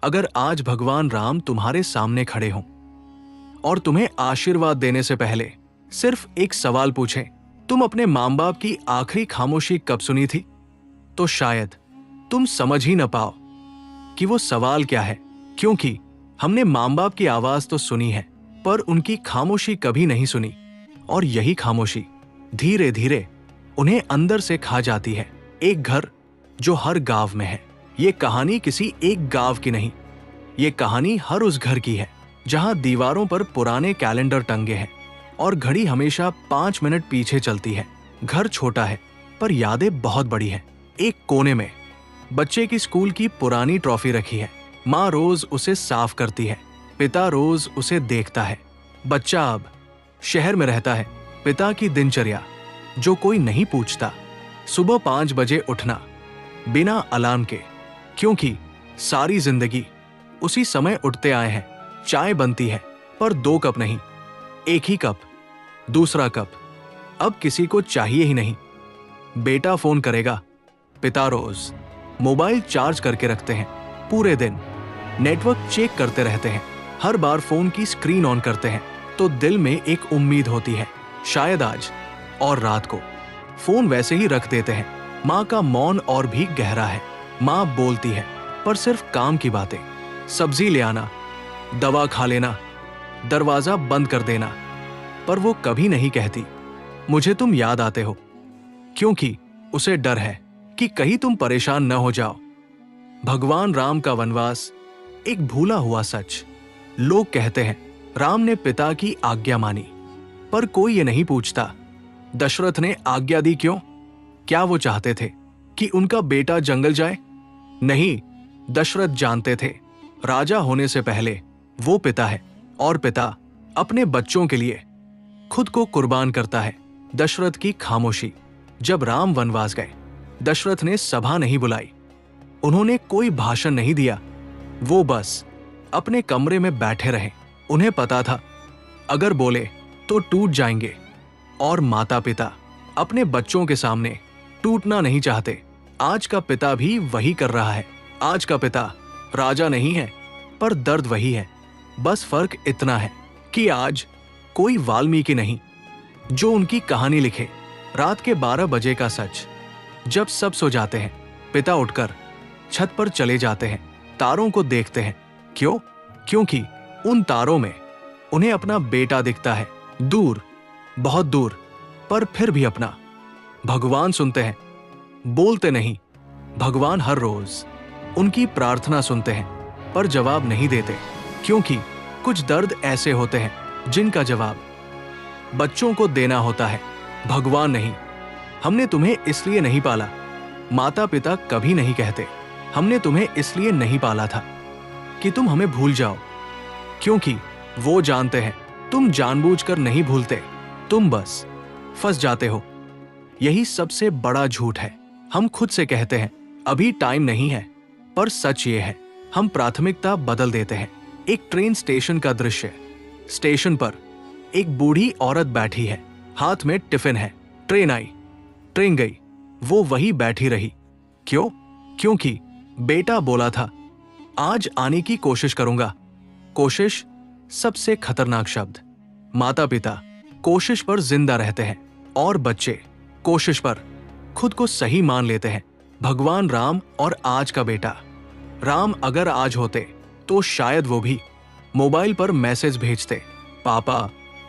अगर आज भगवान राम तुम्हारे सामने खड़े हों और तुम्हें आशीर्वाद देने से पहले सिर्फ एक सवाल पूछें, तुम अपने मां बाप की आखिरी खामोशी कब सुनी थी, तो शायद तुम समझ ही न पाओ कि वो सवाल क्या है। क्योंकि हमने मां बाप की आवाज तो सुनी है, पर उनकी खामोशी कभी नहीं सुनी। और यही खामोशी धीरे धीरे उन्हें अंदर से खा जाती है। एक घर जो हर गांव में है। ये कहानी किसी एक गांव की नहीं, ये कहानी हर उस घर की है जहां दीवारों पर पुराने कैलेंडर टंगे हैं और घड़ी हमेशा 5 मिनट पीछे चलती है। घर छोटा है पर यादें बहुत बड़ी हैं। एक कोने में बच्चे की स्कूल की पुरानी ट्रॉफी रखी है। माँ रोज उसे साफ करती है, पिता रोज उसे देखता है। बच्चा अब शहर में रहता है। पिता की दिनचर्या जो कोई नहीं पूछता। सुबह 5 बजे उठना बिना अलार्म के, क्योंकि सारी जिंदगी उसी समय उठते आए हैं। चाय बनती है पर 2 कप नहीं, एक ही कप, दूसरा कप अब किसी को चाहिए ही नहीं। बेटा फोन करेगा, पिता रोज मोबाइल चार्ज करके रखते हैं। पूरे दिन नेटवर्क चेक करते रहते हैं। हर बार फोन की स्क्रीन ऑन करते हैं तो दिल में एक उम्मीद होती है, शायद आज। और रात को फोन वैसे ही रख देते हैं। माँ का मौन और भी गहरा है। माँ बोलती है पर सिर्फ काम की बातें, सब्जी ले आना, दवा खा लेना, दरवाजा बंद कर देना। पर वो कभी नहीं कहती, मुझे तुम याद आते हो, क्योंकि उसे डर है कि कहीं तुम परेशान न हो जाओ। भगवान राम का वनवास एक भूला हुआ सच। लोग कहते हैं राम ने पिता की आज्ञा मानी, पर कोई ये नहीं पूछता दशरथ ने आज्ञा दी क्यों? क्या वो चाहते थे कि उनका बेटा जंगल जाए? नहीं, दशरथ जानते थे राजा होने से पहले वो पिता है, और पिता अपने बच्चों के लिए खुद को कुर्बान करता है। दशरथ की खामोशी। जब राम वनवास गए, दशरथ ने सभा नहीं बुलाई, उन्होंने कोई भाषण नहीं दिया। वो बस अपने कमरे में बैठे रहे। उन्हें पता था अगर बोले तो टूट जाएंगे, और माता पिता अपने बच्चों के सामने टूटना नहीं चाहते। आज का पिता भी वही कर रहा है। आज का पिता राजा नहीं है, पर दर्द वही है। बस फर्क इतना है कि आज कोई वाल्मीकि नहीं जो उनकी कहानी लिखे। रात के 12 बजे का सच। जब सब सो जाते हैं, पिता उठकर छत पर चले जाते हैं, तारों को देखते हैं। क्यों? क्योंकि उन तारों में उन्हें अपना बेटा दिखता है, दूर, बहुत दूर, पर फिर भी अपना। भगवान सुनते हैं, बोलते नहीं। भगवान हर रोज उनकी प्रार्थना सुनते हैं, पर जवाब नहीं देते, क्योंकि कुछ दर्द ऐसे होते हैं जिनका जवाब बच्चों को देना होता है। भगवान नहीं, हमने तुम्हें इसलिए नहीं पाला। माता पिता कभी नहीं कहते, हमने तुम्हें इसलिए नहीं पाला था कि तुम हमें भूल जाओ, क्योंकि वो जानते हैं तुम जानबूझकर नहीं भूलते, तुम बस फंस जाते हो। यही सबसे बड़ा झूठ है। हम खुद से कहते हैं अभी टाइम नहीं है, पर सच ये है हम प्राथमिकता बदल देते हैं। एक ट्रेन स्टेशन का दृश्य। स्टेशन पर एक बूढ़ी औरत बैठी है, हाथ में टिफिन है। ट्रेन आई, ट्रेन गई, वो वही बैठी रही। क्यों? क्योंकि बेटा बोला था आज आने की कोशिश करूंगा। कोशिश सबसे खतरनाक शब्द। माता पिता कोशिश पर जिंदा रहते हैं, और बच्चे कोशिश पर खुद को सही मान लेते हैं। भगवान राम और आज का बेटा। राम अगर आज होते तो शायद वो भी मोबाइल पर मैसेज भेजते, पापा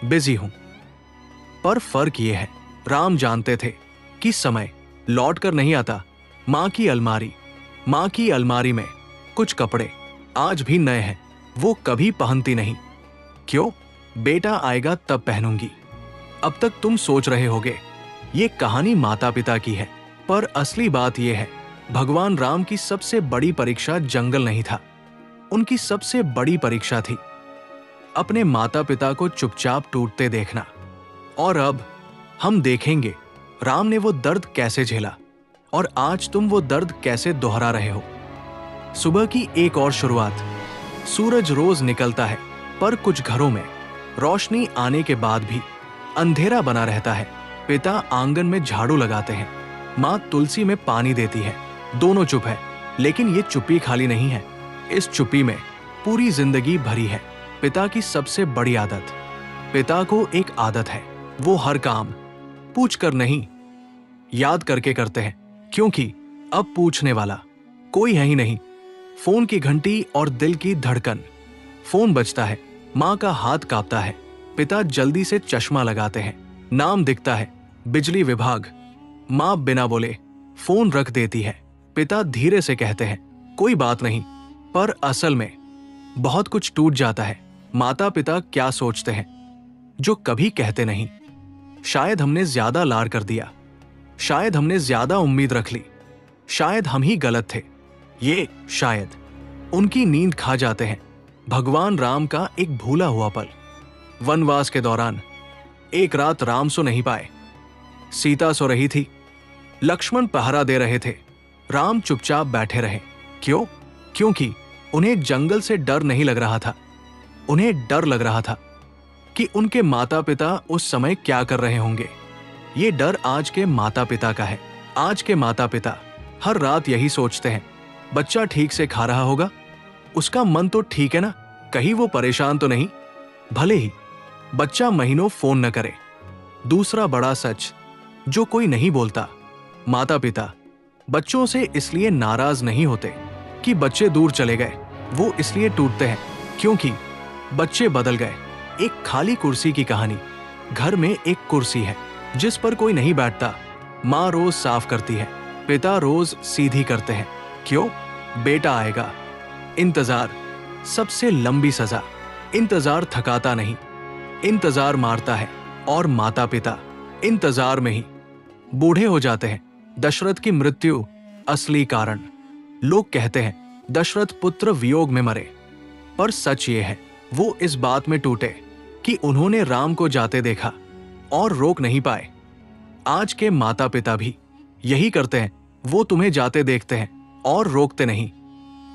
बिजी हूं। पर फर्क ये है, राम जानते थे कि समय लौट कर नहीं आता। मां की अलमारी में कुछ कपड़े आज भी नए हैं, वो कभी पहनती नहीं। क्यों? बेटा आएगा तब पहनूंगी। अब तक तुम सोच रहे होगे ये कहानी माता पिता की है, पर असली बात यह है भगवान राम की सबसे बड़ी परीक्षा जंगल नहीं था, उनकी सबसे बड़ी परीक्षा थी अपने माता पिता को चुपचाप टूटते देखना। और अब हम देखेंगे राम ने वो दर्द कैसे झेला, और आज तुम वो दर्द कैसे दोहरा रहे हो। सुबह की एक और शुरुआत। सूरज रोज निकलता है, पर कुछ घरों में रोशनी आने के बाद भी अंधेरा बना रहता है। पिता आंगन में झाड़ू लगाते हैं, माँ तुलसी में पानी देती है। दोनों चुप है, लेकिन ये चुप्पी खाली नहीं है, इस चुप्पी में पूरी जिंदगी भरी है पिता की सबसे बड़ी आदत। पिता को एक आदत है, वो हर काम पूछ कर नहीं, याद करके करते हैं, क्योंकि अब पूछने वाला कोई है ही नहीं। फोन की घंटी और दिल की धड़कन। फोन बजता है, माँ का हाथ कांपता है। पिता जल्दी से चश्मा लगाते हैं, नाम दिखता है, बिजली विभाग। माँ बिना बोले फोन रख देती है। पिता धीरे से कहते हैं, कोई बात नहीं, पर असल में बहुत कुछ टूट जाता है। माता पिता क्या सोचते हैं जो कभी कहते नहीं। शायद हमने ज्यादा लाड़ कर दिया, शायद हमने ज्यादा उम्मीद रख ली, शायद हम ही गलत थे। ये शायद उनकी नींद खा जाते हैं। भगवान राम का एक भूला हुआ पल। वनवास के दौरान एक रात राम सो नहीं पाए। सीता सो रही थी, लक्ष्मण पहरा दे रहे थे, राम चुपचाप बैठे रहे। क्यों? क्योंकि उन्हें जंगल से डर नहीं लग रहा था। उन्हें डर लग रहा था कि उनके माता पिता उस समय क्या कर रहे होंगे। ये डर आज के माता पिता का है। आज के माता पिता हर रात यही सोचते हैं, बच्चा ठीक से खा रहा होगा, उसका मन तो ठीक है ना, कहीं वो परेशान तो नहीं, भले ही बच्चा महीनों फोन न करे। दूसरा बड़ा सच जो कोई नहीं बोलता, माता पिता बच्चों से इसलिए नाराज नहीं होते कि बच्चे दूर चले गए, वो इसलिए टूटते हैं क्योंकि बच्चे बदल गए। एक खाली कुर्सी की कहानी। घर में एक कुर्सी है जिस पर कोई नहीं बैठता। माँ रोज साफ करती है, पिता रोज सीधी करते हैं। क्यों? बेटा आएगा। इंतजार सबसे लंबी सजा। इंतजार थकाता नहीं, इंतजार मारता है। और माता पिता इंतजार में ही बूढ़े हो जाते हैं। दशरथ की मृत्यु असली कारण। लोग कहते हैं दशरथ पुत्र वियोग में मरे, पर सच ये है वो इस बात में टूटे कि उन्होंने राम को जाते देखा और रोक नहीं पाए। आज के माता पिता भी यही करते हैं, वो तुम्हें जाते देखते हैं और रोकते नहीं,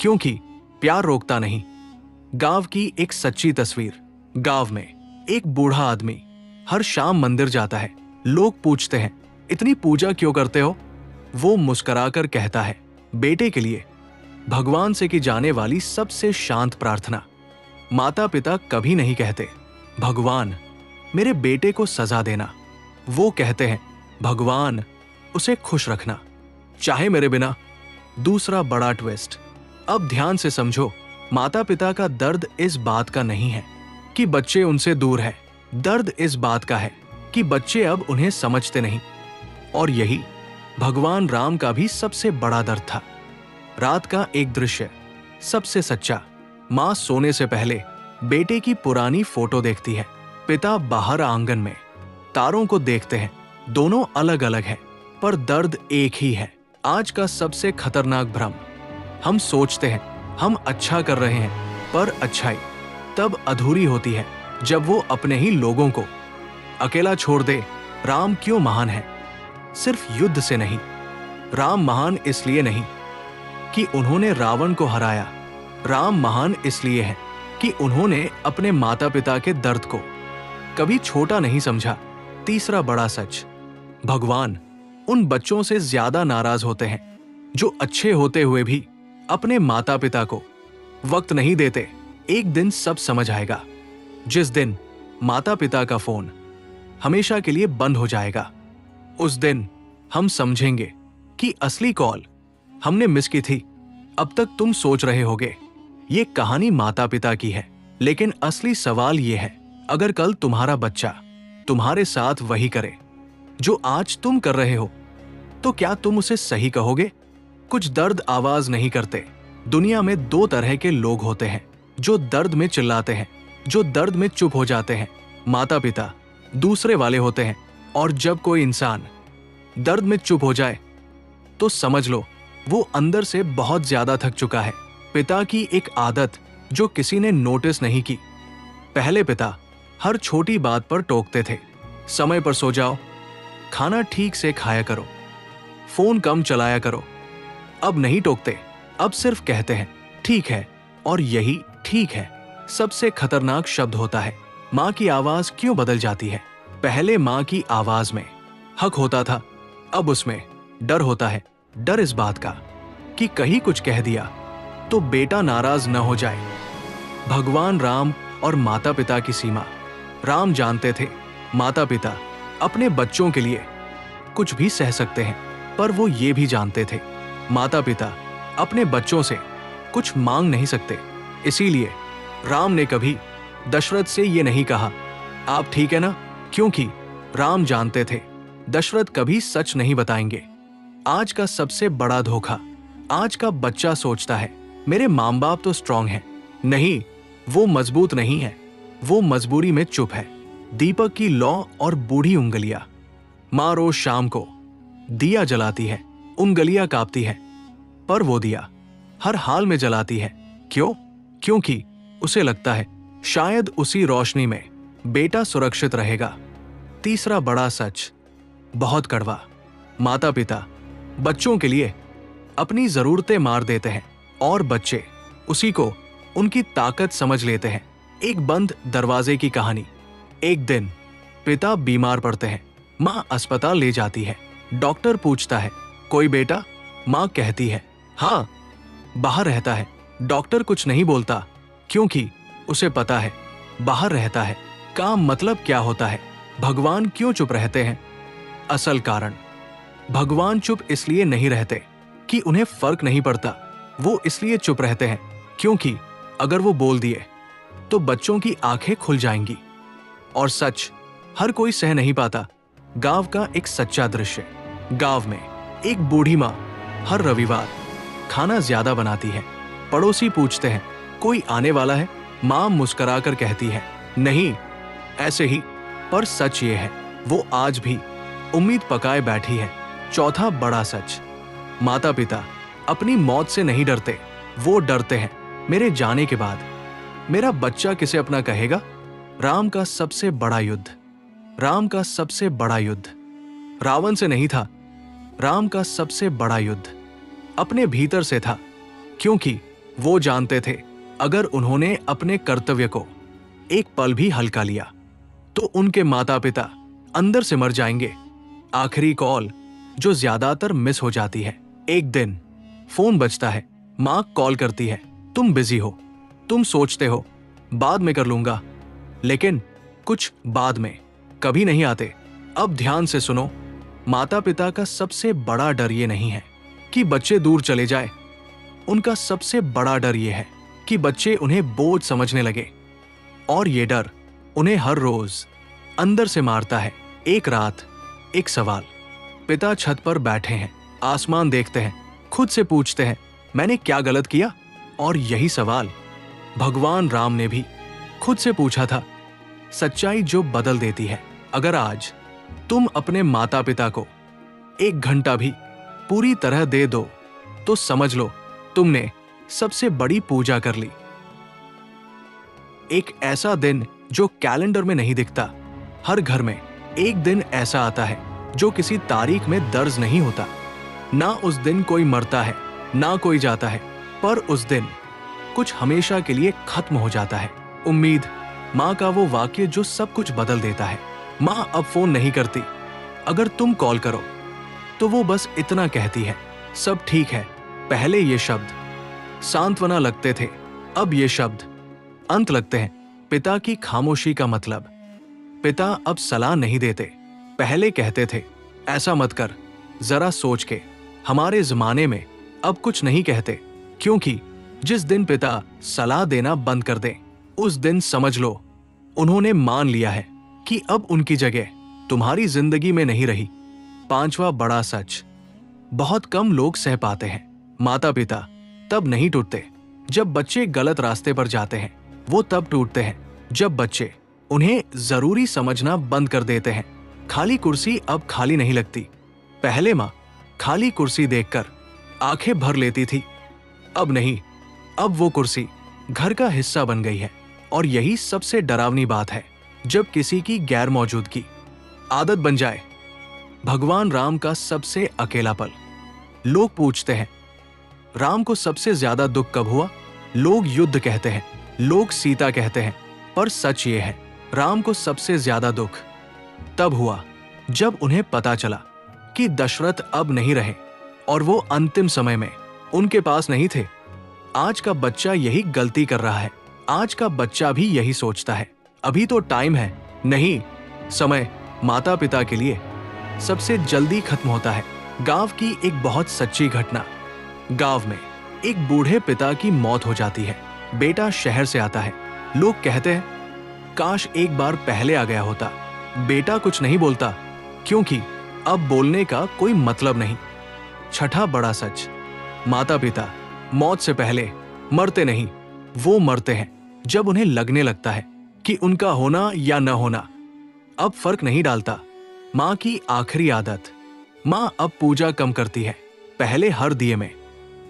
क्योंकि प्यार रोकता नहीं। गांव की एक सच्ची तस्वीर। गांव में एक बूढ़ा आदमी हर शाम मंदिर जाता है। लोग पूछते हैं, इतनी पूजा क्यों करते हो? वो मुस्कुराकर कहता है, बेटे के लिए, भगवान से की जाने वाली सबसे शांत प्रार्थना। माता पिता कभी नहीं कहते, भगवान मेरे बेटे को सजा देना। वो कहते हैं, भगवान उसे खुश रखना, चाहे मेरे बिना। दूसरा बड़ा ट्विस्ट। अब ध्यान से समझो, माता पिता का दर्द इस बात का नहीं है कि बच्चे उनसे दूर है। दर्द इस बात का है कि बच्चे अब उन्हें समझते नहीं। और यही भगवान राम का भी सबसे बड़ा दर्द था। रात का एक दृश्य सबसे सच्चा। माँ सोने से पहले बेटे की पुरानी फोटो देखती है। पिता बाहर आंगन में तारों को देखते हैं। दोनों अलग अलग हैं, पर दर्द एक ही है। आज का सबसे खतरनाक भ्रम। हम सोचते हैं हम अच्छा कर रहे हैं, पर अच्छाई तब अधूरी होती है जब वो अपने ही लोगों को अकेला छोड़ दे। राम क्यों महान है? सिर्फ युद्ध से नहीं। राम महान इसलिए नहीं कि उन्होंने रावण को हराया। राम महान इसलिए है कि उन्होंने अपने माता पिता के दर्द को कभी छोटा नहीं समझा। तीसरा बड़ा सच। भगवान उन बच्चों से ज्यादा नाराज होते हैं जो अच्छे होते हुए भी अपने माता पिता को वक्त नहीं देते। एक दिन सब समझ आएगा, जिस दिन माता पिता का फोन हमेशा के लिए बंद हो जाएगा। उस दिन हम समझेंगे कि असली कॉल हमने मिस की थी। अब तक तुम सोच रहे होगे ये कहानी माता पिता की है, लेकिन असली सवाल ये है, अगर कल तुम्हारा बच्चा तुम्हारे साथ वही करे जो आज तुम कर रहे हो, तो क्या तुम उसे सही कहोगे? कुछ दर्द आवाज नहीं करते। दुनिया में दो तरह के लोग होते हैं, जो दर्द में चिल्लाते हैं, जो दर्द में चुप हो जाते हैं। माता पिता दूसरे वाले होते हैं। और जब कोई इंसान दर्द में चुप हो जाए तो समझ लो वो अंदर से बहुत ज्यादा थक चुका है। पिता की एक आदत जो किसी ने नोटिस नहीं की। पहले पिता हर छोटी बात पर टोकते थे, समय पर सो जाओ, खाना ठीक से खाया करो, फोन कम चलाया करो। अब नहीं टोकते, अब सिर्फ कहते हैं ठीक है। और यही ठीक है सबसे खतरनाक शब्द होता है। माँ की आवाज क्यों बदल जाती है? पहले माँ की आवाज में हक होता था, अब उसमें डर होता है। डर इस बात का कि कहीं कुछ कह दिया तो बेटा नाराज न हो जाए। भगवान राम और माता पिता की सीमा। राम जानते थे माता पिता अपने बच्चों के लिए कुछ भी सह सकते हैं, पर वो ये भी जानते थे माता पिता अपने बच्चों से कुछ मांग नहीं सकते। इसीलिए राम ने कभी दशरथ से ये नहीं कहा, आप ठीक है ना, क्योंकि राम जानते थे दशरथ कभी सच नहीं बताएंगे। आज का सबसे बड़ा धोखा। आज का बच्चा सोचता है मेरे माँ बाप तो स्ट्रांग हैं। नहीं, वो मजबूत नहीं है, वो मजबूरी में चुप है। दीपक की लौ और बूढ़ी उंगलियां। माँ रोज शाम को दिया जलाती है, उंगलियां कांपती है, पर वो दिया हर हाल में जलाती है। क्यों? क्योंकि उसे लगता है शायद उसी रोशनी में बेटा सुरक्षित रहेगा। तीसरा बड़ा सच, बहुत कड़वा। माता पिता बच्चों के लिए अपनी जरूरतें मार देते हैं और बच्चे उसी को उनकी ताकत समझ लेते हैं। एक बंद दरवाजे की कहानी। एक दिन पिता बीमार पड़ते हैं, माँ अस्पताल ले जाती है। डॉक्टर पूछता है कोई बेटा? माँ कहती है हाँ, बाहर रहता है। डॉक्टर कुछ नहीं बोलता, क्योंकि उसे पता है बाहर रहता है का मतलब क्या होता है। भगवान क्यों चुप रहते हैं? असल कारण, भगवान चुप इसलिए नहीं रहते कि उन्हें फर्क नहीं पड़ता। वो इसलिए चुप रहते हैं क्योंकि अगर वो बोल दिए तो बच्चों की आंखें खुल जाएंगी। और सच हर कोई सह नहीं पाता। गांव का एक सच्चा दृश्य। गांव में एक बूढ़ी माँ हर रविवार खाना ज्यादा बनाती है। पड़ोसी पूछते हैं कोई आने वाला है? माँ मुस्कुराकर कहती है नहीं, ऐसे ही। पर सच ये है वो आज भी उम्मीद पकाए बैठी है। चौथा बड़ा सच, माता पिता अपनी मौत से नहीं डरते, वो डरते हैं मेरे जाने के बाद मेरा बच्चा किसे अपना कहेगा। राम का सबसे बड़ा युद्ध। राम का सबसे बड़ा युद्ध रावण से नहीं था। राम का सबसे बड़ा युद्ध अपने भीतर से था, क्योंकि वो जानते थे अगर उन्होंने अपने कर्तव्य को एक पल भी हल्का लिया तो उनके माता पिता अंदर से मर जाएंगे। आखिरी कॉल जो ज्यादातर मिस हो जाती है। एक दिन फोन बजता है, माँ कॉल करती है तुम बिजी हो, तुम सोचते हो बाद में कर लूंगा, लेकिन कुछ बाद में कभी नहीं आते। अब ध्यान से सुनो, माता पिता का सबसे बड़ा डर ये नहीं है कि बच्चे दूर चले जाए। उनका सबसे बड़ा डर ये है कि बच्चे उन्हें बोझ समझने लगे। और ये डर उन्हें हर रोज अंदर से मारता है। एक रात एक सवाल। पिता छत पर बैठे हैं, आसमान देखते हैं, खुद से पूछते हैं मैंने क्या गलत किया। और यही सवाल भगवान राम ने भी खुद से पूछा था। सच्चाई जो बदल देती है। अगर आज तुम अपने माता पिता को 1 घंटा भी पूरी तरह दे दो तो समझ लो तुमने सबसे बड़ी पूजा कर ली। एक ऐसा दिन जो कैलेंडर में नहीं दिखता। हर घर में एक दिन ऐसा आता है जो किसी तारीख में दर्ज नहीं होता। ना उस दिन कोई मरता है, ना कोई जाता है, पर उस दिन कुछ हमेशा के लिए खत्म हो जाता है। उम्मीद, माँ का वो वाक्य जो सब कुछ बदल देता है। माँ अब फोन नहीं करती। अगर तुम कॉल करो तो वो बस इतना कहती है सब ठीक है। पहले ये शब्द सांत्वना लगते थे, अब ये शब्द अंत लगते हैं। पिता की खामोशी का मतलब, पिता अब सलाह नहीं देते। पहले कहते थे ऐसा मत कर, जरा सोच के। हमारे जमाने में अब कुछ नहीं कहते, क्योंकि जिस दिन पिता सलाह देना बंद कर दें उस दिन समझ लो उन्होंने मान लिया है कि अब उनकी जगह तुम्हारी जिंदगी में नहीं रही। पांचवा बड़ा सच बहुत कम लोग सह पाते हैं। माता पिता तब नहीं टूटते जब बच्चे गलत रास्ते पर जाते हैं, वो तब टूटते हैं जब बच्चे उन्हें जरूरी समझना बंद कर देते हैं। खाली कुर्सी अब खाली नहीं लगती। पहले माँ खाली कुर्सी देखकर आंखें भर लेती थी, अब नहीं। अब वो कुर्सी घर का हिस्सा बन गई है। और यही सबसे डरावनी बात है, जब किसी की गैर मौजूदगी आदत बन जाए। भगवान राम का सबसे अकेला पल। लोग पूछते हैं राम को सबसे ज्यादा दुख कब हुआ? लोग युद्ध कहते हैं, लोग सीता कहते हैं, पर सच ये है राम को सबसे ज्यादा दुख तब हुआ जब उन्हें पता चला कि दशरथ अब नहीं रहे और वो अंतिम समय में उनके पास नहीं थे। आज का बच्चा यही गलती कर रहा है। आज का बच्चा भी यही सोचता है, अभी तो टाइम है। नहीं, समय माता पिता के लिए सबसे जल्दी खत्म होता है। गांव की एक बहुत सच्ची घटना। गांव में एक बूढ़े पिता की मौत हो जाती है। बेटा शहर से आता है। लोग कहते हैं, काश एक बार पहले आ गया होता। बेटा कुछ नहीं बोलता, क्योंकि अब बोलने का कोई मतलब नहीं। छठा बड़ा सच, माता पिता मौत से पहले मरते नहीं, वो मरते हैं जब उन्हें लगने लगता है कि उनका होना या न होना अब फर्क नहीं डालता। माँ की आखिरी आदत। माँ अब पूजा कम करती है। पहले हर दिए में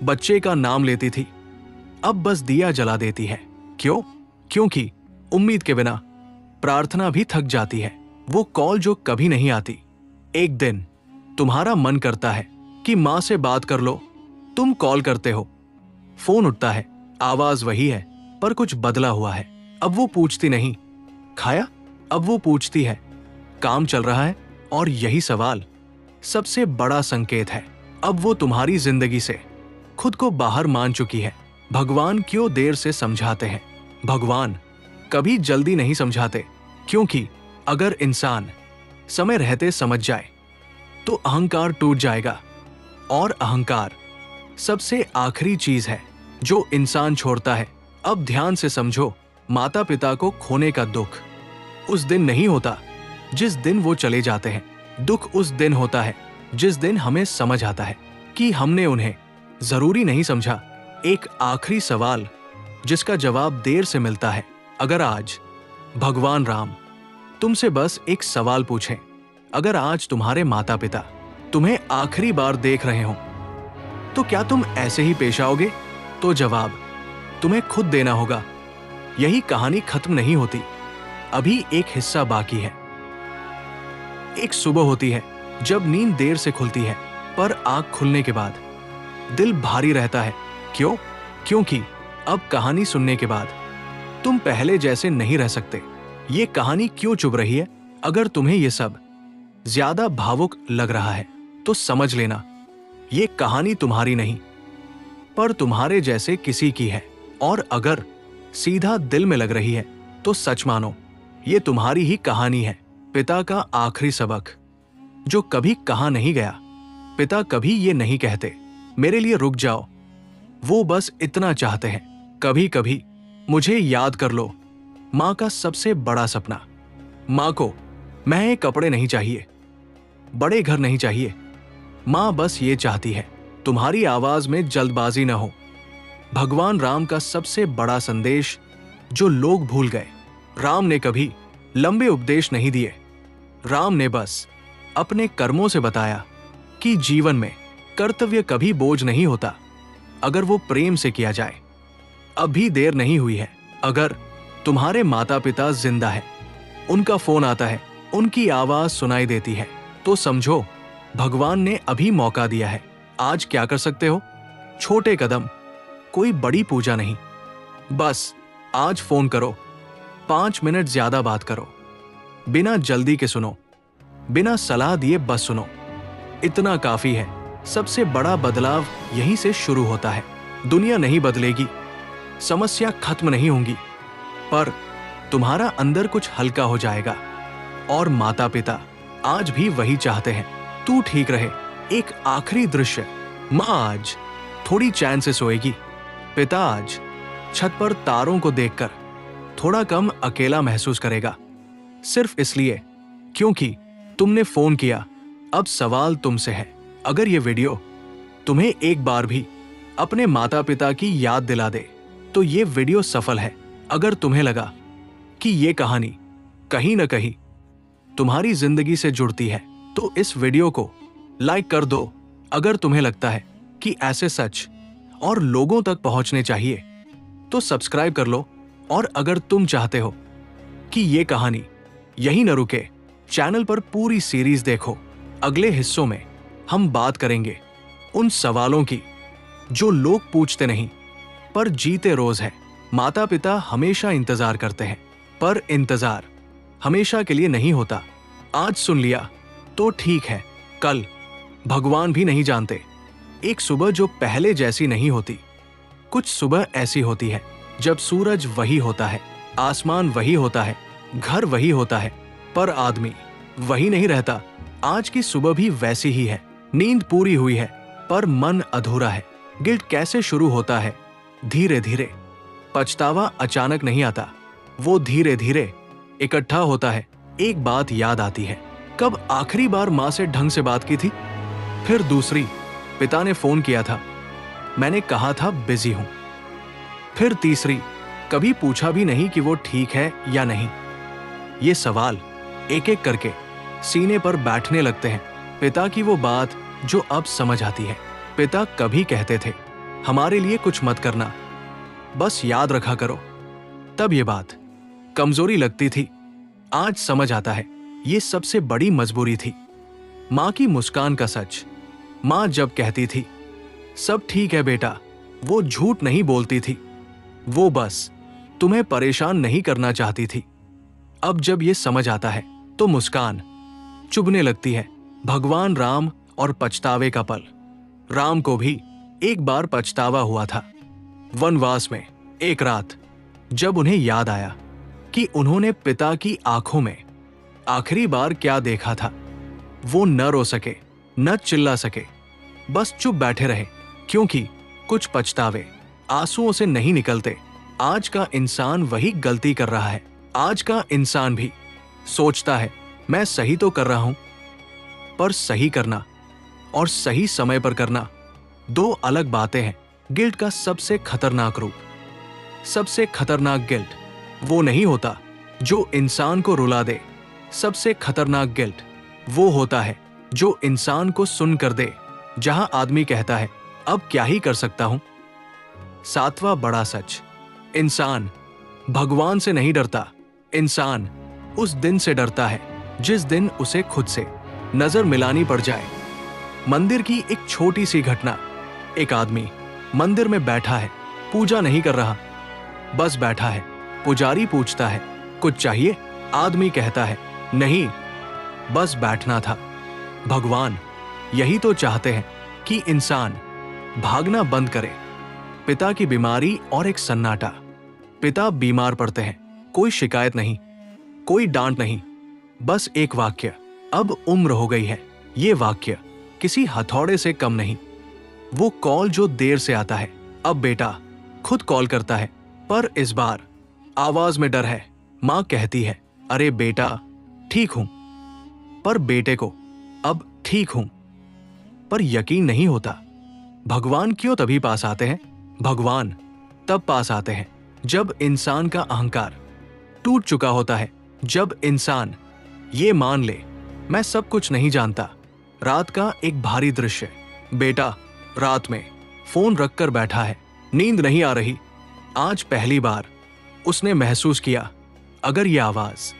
बच्चे का नाम लेती थी, अब बस दिया जला देती है। क्यों? क्योंकि उम्मीद के बिना प्रार्थना भी थक जाती है। वो कॉल जो कभी नहीं आती। एक दिन तुम्हारा मन करता है कि माँ से बात कर लो। तुम कॉल करते हो, फोन उठता है, आवाज वही है पर कुछ बदला हुआ है। अब वो पूछती नहीं खाया, अब वो पूछती है काम चल रहा है। और यही सवाल सबसे बड़ा संकेत है, अब वो तुम्हारी जिंदगी से खुद को बाहर मान चुकी है। भगवान क्यों देर से समझाते हैं? भगवान कभी जल्दी नहीं समझाते, क्योंकि अगर इंसान समय रहते समझ जाए तो अहंकार टूट जाएगा। और अहंकार सबसे आखिरी चीज है जो इंसान छोड़ता है। अब ध्यान से समझो, माता पिता को खोने का दुख उस दिन नहीं होता जिस दिन वो चले जाते हैं। दुख उस दिन होता है जिस दिन हमें समझ आता है कि हमने उन्हें जरूरी नहीं समझा। एक आखिरी सवाल जिसका जवाब देर से मिलता है। अगर आज भगवान राम तुमसे बस एक सवाल पूछें, अगर आज तुम्हारे माता पिता तुम्हें आखिरी बार देख रहे हो तो क्या तुम ऐसे ही पेश आओगे? तो जवाब तुम्हें खुद देना होगा। यही कहानी खत्म नहीं होती, अभी एक हिस्सा बाकी है। एक सुबह होती है जब नींद देर से खुलती है, पर आंख खुलने के बाद दिल भारी रहता है। क्यों? क्योंकि अब कहानी सुनने के बाद तुम पहले जैसे नहीं रह सकते। ये कहानी क्यों चुभ रही है? अगर तुम्हें ये सब ज्यादा भावुक लग रहा है तो समझ लेना, ये कहानी तुम्हारी नहीं पर तुम्हारे जैसे किसी की है। और अगर सीधा दिल में लग रही है तो सच मानो, ये तुम्हारी ही कहानी है। पिता का आखिरी सबक जो कभी कहा नहीं गया। पिता कभी ये नहीं कहते, मेरे लिए रुक जाओ। वो बस इतना चाहते हैं, कभी कभी मुझे याद कर लो। माँ का सबसे बड़ा सपना। माँ को महंगे कपड़े नहीं चाहिए, बड़े घर नहीं चाहिए। माँ बस ये चाहती है तुम्हारी आवाज में जल्दबाजी न हो। भगवान राम का सबसे बड़ा संदेश जो लोग भूल गए। राम ने कभी लंबे उपदेश नहीं दिए। राम ने बस अपने कर्मों से बताया कि जीवन में कर्तव्य कभी बोझ नहीं होता, अगर वो प्रेम से किया जाए। अभी देर नहीं हुई है। अगर तुम्हारे माता पिता जिंदा है, उनका फोन आता है, उनकी आवाज सुनाई देती है, तो समझो भगवान ने अभी मौका दिया है। आज क्या कर सकते हो? छोटे कदम, कोई बड़ी पूजा नहीं, बस आज फोन करो, 5 मिनट ज्यादा बात करो, बिना जल्दी के सुनो, बिना सलाह दिए बस सुनो। इतना काफी है। सबसे बड़ा बदलाव यहीं से शुरू होता है। दुनिया नहीं बदलेगी, समस्या खत्म नहीं होंगी, पर तुम्हारा अंदर कुछ हल्का हो जाएगा। और माता पिता आज भी वही चाहते हैं, तू ठीक रहे। एक आखिरी दृश्य, माँ आज थोड़ी चैन से सोएगी, पिता आज छत पर तारों को देखकर थोड़ा कम अकेला महसूस करेगा, सिर्फ इसलिए क्योंकि तुमने फोन किया। अब सवाल तुमसे है, अगर ये वीडियो तुम्हें एक बार भी अपने माता पिता की याद दिला दे तो ये वीडियो सफल है। अगर तुम्हें लगा कि ये कहानी कहीं न कहीं तुम्हारी जिंदगी से जुड़ती है तो इस वीडियो को लाइक कर दो। अगर तुम्हें लगता है कि ऐसे सच और लोगों तक पहुंचने चाहिए तो सब्सक्राइब कर लो। और अगर तुम चाहते हो कि ये कहानी यहीं न रुके, चैनल पर पूरी सीरीज देखो। अगले हिस्सों में हम बात करेंगे उन सवालों की जो लोग पूछते नहीं पर जीते रोज है। माता पिता हमेशा इंतजार करते हैं, पर इंतजार हमेशा के लिए नहीं होता। आज सुन लिया तो ठीक है, कल भगवान भी नहीं जानते। एक सुबह जो पहले जैसी नहीं होती, कुछ सुबह ऐसी होती है जब सूरज वही होता है, आसमान वही होता है, घर वही होता है, पर आदमी वही नहीं रहता। आज की सुबह भी वैसी ही है। नींद पूरी हुई है पर मन अधूरा है। गिल्ट कैसे शुरू होता है? धीरे धीरे। पछतावा अचानक नहीं आता, वो धीरे धीरे इकट्ठा होता है। एक बात याद आती है, कब आखिरी बार माँ से ढंग से बात की थी? फिर दूसरी, पिता ने फोन किया था, मैंने कहा था बिजी हूं। फिर तीसरी, कभी पूछा भी नहीं कि वो ठीक है या नहीं। ये सवाल एक एक करके सीने पर बैठने लगते हैं। पिता की वो बात जो अब समझ आती है। पिता कभी कहते थे, हमारे लिए कुछ मत करना, बस याद रखा करो। तब ये बात कमजोरी लगती थी, आज समझ आता है ये सबसे बड़ी मजबूरी थी। माँ की मुस्कान का सच। माँ जब कहती थी सब ठीक है बेटा, वो झूठ नहीं बोलती थी, वो बस तुम्हें परेशान नहीं करना चाहती थी। अब जब ये समझ आता है तो मुस्कान चुभने लगती है। भगवान राम और पछतावे का पल। राम को भी एक बार पछतावा हुआ था, वनवास में एक रात, जब उन्हें याद आया कि उन्होंने पिता की आंखों में आखिरी बार क्या देखा था। वो न रो सके, न चिल्ला सके, बस चुप बैठे रहे, क्योंकि कुछ पछतावे आंसुओं से नहीं निकलते। आज का इंसान वही गलती कर रहा है। आज का इंसान भी सोचता है मैं सही तो कर रहा हूं, पर सही करना और सही समय पर करना दो अलग बातें हैं। गिल्ट का सबसे खतरनाक रूप, सबसे खतरनाक गिल्ट वो नहीं होता जो इंसान को रुला दे। सबसे खतरनाक गिल्ट वो होता है जो इंसान को सुन कर दे। जहां आदमी कहता है अब क्या ही कर सकता हूं। सातवां बड़ा सच, इंसान भगवान से नहीं डरता, इंसान उस दिन से डरता है जिस दिन उसे खुद से नजर मिलानी पड़ जाए। मंदिर की एक छोटी सी घटना। एक आदमी मंदिर में बैठा है, पूजा नहीं कर रहा, बस बैठा है। पुजारी पूछता है कुछ चाहिए? आदमी कहता है नहीं, बस बैठना था। भगवान यही तो चाहते हैं कि इंसान भागना बंद करे। पिता की बीमारी और एक सन्नाटा। पिता बीमार पड़ते हैं, कोई शिकायत नहीं, कोई डांट नहीं, बस एक वाक्य, अब उम्र हो गई है। ये वाक्य किसी हथौड़े से कम नहीं। वो कॉल जो देर से आता है, अब बेटा खुद कॉल करता है, पर इस बार आवाज में डर है। मां कहती है अरे बेटा ठीक हूं, पर बेटे को अब ठीक हूं, पर यकीन नहीं होता। भगवान क्यों तभी पास आते हैं? भगवान तब पास आते हैं जब इंसान का अहंकार टूट चुका होता है, जब इंसान ये मान ले मैं सब कुछ नहीं जानता। रात का एक भारी दृश्य। बेटा रात में फोन रखकर बैठा है, नींद नहीं आ रही। आज पहली बार उसने महसूस किया अगर ये आवाज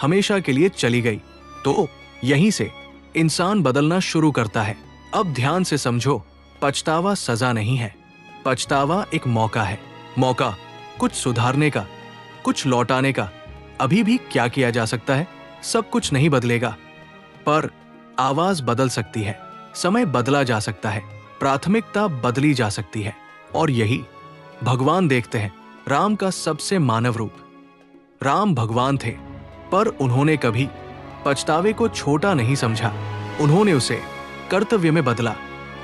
हमेशा के लिए चली गई तो यहीं से इंसान बदलना शुरू करता है। अब ध्यान से समझो, पछतावा सजा नहीं है, पछतावा एक मौका है। मौका कुछ सुधारने का, कुछ लौटाने का। अभी भी क्या किया जा सकता है? सब कुछ नहीं बदलेगा, पर आवाज बदल सकती है, समय बदला जा सकता है, प्राथमिकता बदली जा सकती है। और यही भगवान देखते हैं। राम का सबसे मानव रूप। राम भगवान थे, पर उन्होंने कभी पछतावे को छोटा नहीं समझा, उन्होंने उसे कर्तव्य में बदला।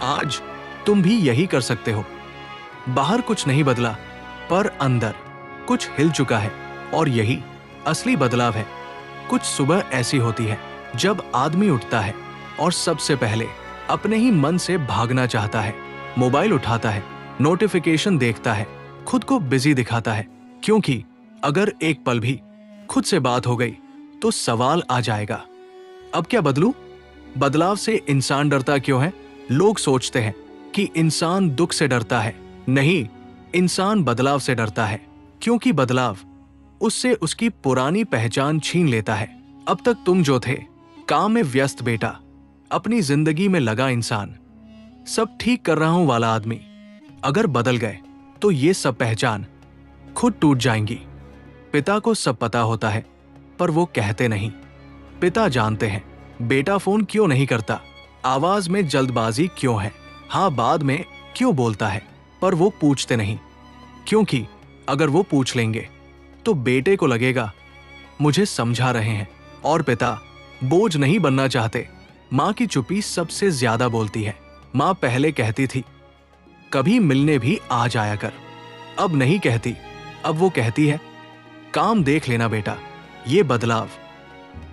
आज तुम भी यही कर सकते हो। बाहर कुछ नहीं बदला, पर अंदर कुछ हिल चुका है, और यही असली बदलाव है। कुछ सुबह ऐसी होती है जब आदमी उठता है और सबसे पहले अपने ही मन से भागना चाहता है। मोबाइल उठाता है, नोटिफिकेशन देखता है, खुद को बिजी दिखाता है, क्योंकि अगर एक पल भी खुद से बात हो गई तो सवाल आ जाएगा, अब क्या बदलूं? बदलाव से इंसान डरता क्यों है? लोग सोचते हैं कि इंसान दुख से डरता है। नहीं, इंसान बदलाव से डरता है, क्योंकि बदलाव उससे उसकी पुरानी पहचान छीन लेता है। अब तक तुम जो थे, काम में व्यस्त बेटा, अपनी जिंदगी में लगा इंसान, सब ठीक कर रहा हूं वाला आदमी, अगर बदल गए तो ये सब पहचान खुद टूट जाएंगी। पिता को सब पता होता है, पर वो कहते नहीं। पिता जानते हैं बेटा फोन क्यों नहीं करता, आवाज में जल्दबाजी क्यों है, हाँ बाद में क्यों बोलता है, पर वो पूछते नहीं क्योंकि अगर वो पूछ लेंगे तो बेटे को लगेगा मुझे समझा रहे हैं, और पिता बोझ नहीं बनना चाहते। माँ की चुप्पी सबसे ज्यादा बोलती है। माँ पहले कहती थी कभी मिलने भी आ जाया कर, अब नहीं कहती। अब वो कहती है काम देख लेना बेटा। ये बदलाव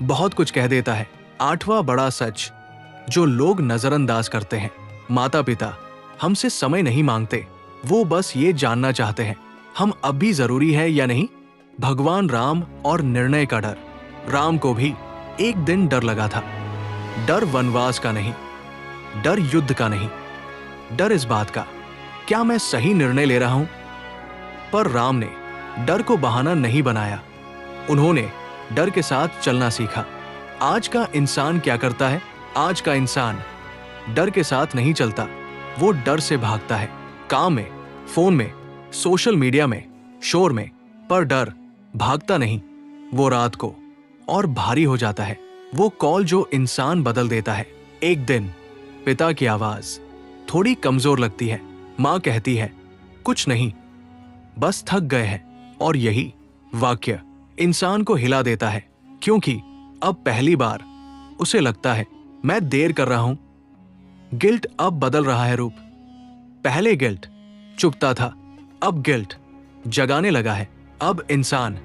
बहुत कुछ कह देता है। 8वां बड़ा सच जो लोग नजरअंदाज करते हैं। माता पिता हमसे समय नहीं मांगते, वो बस ये जानना चाहते हैं हम अब भी जरूरी है या नहीं। भगवान राम और निर्णय का डर। राम को भी एक दिन डर लगा था। डर वनवास का नहीं, डर युद्ध का नहीं, डर इस बात का क्या मैं सही निर्णय ले रहा हूं। पर राम ने डर को बहाना नहीं बनाया, उन्होंने डर के साथ चलना सीखा। आज का इंसान क्या करता है? आज का इंसान डर के साथ नहीं चलता, वो डर से भागता है। काम में, फोन में, सोशल मीडिया में, शोर में। पर डर भागता नहीं, वो रात को और भारी हो जाता है। वो कॉल जो इंसान बदल देता है। एक दिन पिता की आवाज थोड़ी कमजोर लगती है। माँ कहती है कुछ नहीं, बस थक गए हैं। और यही वाक्य इंसान को हिला देता है, क्योंकि अब पहली बार उसे लगता है मैं देर कर रहा हूं। गिल्ट अब बदल रहा है रूप। पहले गिल्ट चुपता था, अब गिल्ट जगाने लगा है। अब इंसान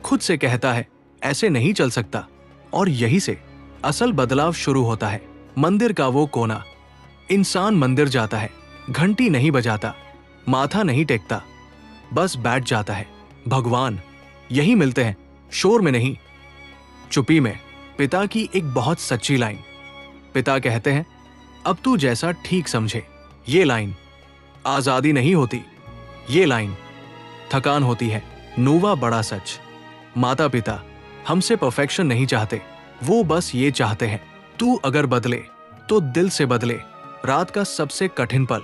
खुद से कहता है ऐसे नहीं चल सकता। और यही से असल बदलाव शुरू होता है। मंदिर का वो कोना। इंसान मंदिर जाता है, घंटी नहीं बजाता, माथा नहीं टेकता, बस बैठ जाता है। भगवान यही मिलते हैं, शोर में नहीं, चुप्पी में। पिता की एक बहुत सच्ची लाइन। पिता कहते हैं अब तू जैसा ठीक समझे। ये लाइन आजादी नहीं होती, ये लाइन थकान होती है। 9वां बड़ा सच। माता पिता हमसे परफेक्शन नहीं चाहते, वो बस ये चाहते हैं तू अगर बदले तो दिल से बदले। रात का सबसे कठिन पल।